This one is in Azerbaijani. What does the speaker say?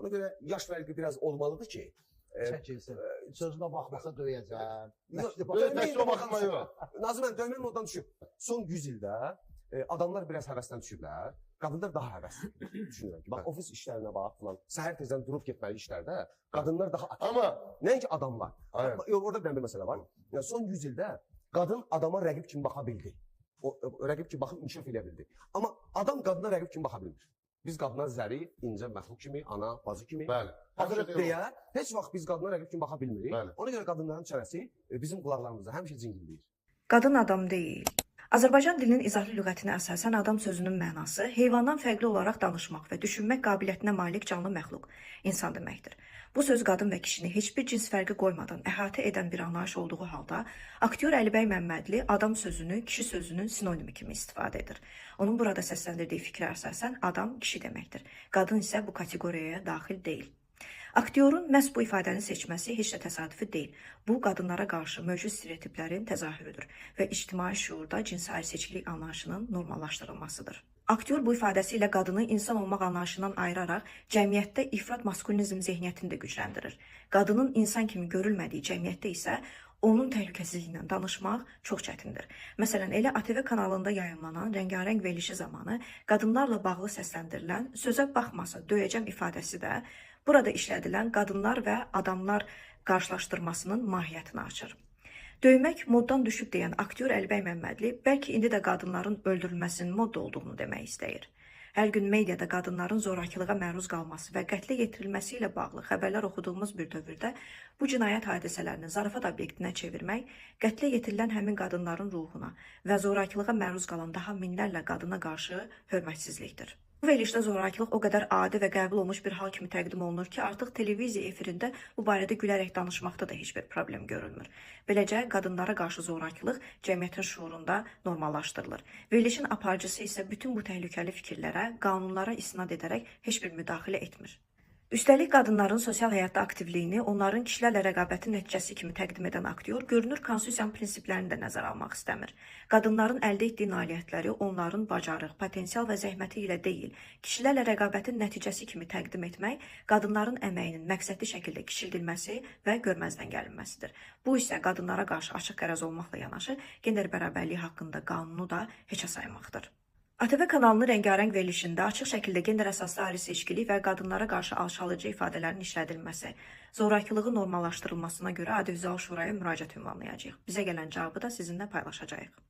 Ona görə yaş fərqi biraz olmalıdır ki, çəkilsin. Sözünə baxmasa döyəcəm. Döyməyə baxma yox. Nazım mən döymə moddan düşüb. Son 100 ildə adamlar biraz həvəsdən düşüblər. Qadınlar daha həvəsli düşünürəm ki, bax ofis işlərinə bax falan. Səhər tezdən durub getməli işlərdə qadınlar daha Amma nəinki adamlar. Aynen. Orada bir məsələ var. Yəni son 100 ildə qadın adama rəqib kimi baxa bildi. O rəqib kimi baxıb inkişaf edə bildi. Amma adam qadına rəqib kimi baxa bilmir. Biz qadına zərif, incə məxluq kimi, ana, bacı kimi baxırıq deyə heç vaxt biz qadına rəqib kimi baxa bilmirik. Bəli. Ona görə qadınların çənəsi bizim qulaqlarımızda həmişə cingildəyir. Qadın adam deyil. Azərbaycan dilinin izahlı lüğətinə əsasən adam sözünün mənası heyvandan fərqli olaraq danışmaq və düşünmək qabiliyyətinə malik canlı məxluq, insan deməkdir. Bu söz qadın və kişini heç bir cins fərqi qoymadan əhatə edən bir anlayış olduğu halda, aktyor Əlibəy Məmmədli adam sözünü kişi sözünün sinonimi kimi istifadə edir. Onun burada səsləndirdiyi fikrə əsasən adam kişi deməkdir. Qadın isə bu kateqoriyaya daxil deyil. Aktyorun məhz bu ifadəni seçməsi heç də təsadüfi deyil. Bu, qadınlara qarşı mövcud stereotiplərin təzahürüdür və ictimai şuurda cinsi ayrıseçkilik anlayışının normallaşdırılmasıdır. Aktyor bu ifadəsi ilə qadını insan olmaq anlayışından ayıraraq cəmiyyətdə ifrat maskulinizm zehniyyətini də gücləndirir. Qadının insan kimi görülmədiyi cəmiyyətdə isə onun təhlükəsizliyindən danışmaq çox çətindir. Məsələn, elə ATV kanalında yayımlanan rəngarəng verilişi zamanı qadınlarla bağlı səsləndirilən sözə baxmasa döyəcəm ifadəsi də burada işlədilən qadınlar və adamlar qarşılaşdırmasının mahiyyətini açır. Döymək moddan düşüb deyən aktyor Əlibəy Məmmədli bəlkə indi də qadınların öldürülməsinin modda olduğunu demək istəyir. Hər gün mediada qadınların zorakılığa məruz qalması və qətlə yetirilməsi ilə bağlı xəbərlər oxuduğumuz bir dövrdə bu cinayət hadisələrini zarafat obyektinə çevirmək, qətlə yetirilən həmin qadınların ruhuna və zorakılığa məruz qalan daha minlərlə qadına qarşı hörmətsizlikdir. Bu verilişdə zorakılıq o qədər adi və qəbul olmuş bir hal kimi təqdim olunur ki, artıq televiziya efirində bu barədə gülərək danışmaqda da heç bir problem görülmür. Beləcə, qadınlara qarşı zorakılıq cəmiyyətin şuurunda normallaşdırılır. Verilişin aparıcısı isə bütün bu təhlükəli fikirlərə, qanunlara istinad edərək heç bir müdaxilə etmir. Üstəlik, qadınların sosial həyatda aktivliyini onların kişilərlə rəqabətin nəticəsi kimi təqdim edən aktyor görünür konstitusiyanın prinsiplərini də nəzərə almaq istəmir. Qadınların əldə etdiyi nailiyyətləri onların bacarıq, potensial və zəhməti ilə deyil, kişilərlə rəqabətin nəticəsi kimi təqdim etmək, qadınların əməyinin məqsədli şəkildə kiçildilməsi və görməzdən gəlinməsidir. Bu isə qadınlara qarşı açıq qərəz olmaqla yanaşı, gender bərabərliyi haqqında qanunu da heçə saymaqdır. ATV kanalının rəngarəng verilişində açıq şəkildə gender əsaslı ayrı-seçkilik və qadınlara qarşı alçalıcı ifadələrin işlədilməsi, zorakılığı normallaşdırılmasına görə audiovizual şuraya müraciət ünvanlayacağıq. Bizə gələn cavabı da sizinlə paylaşacağıq.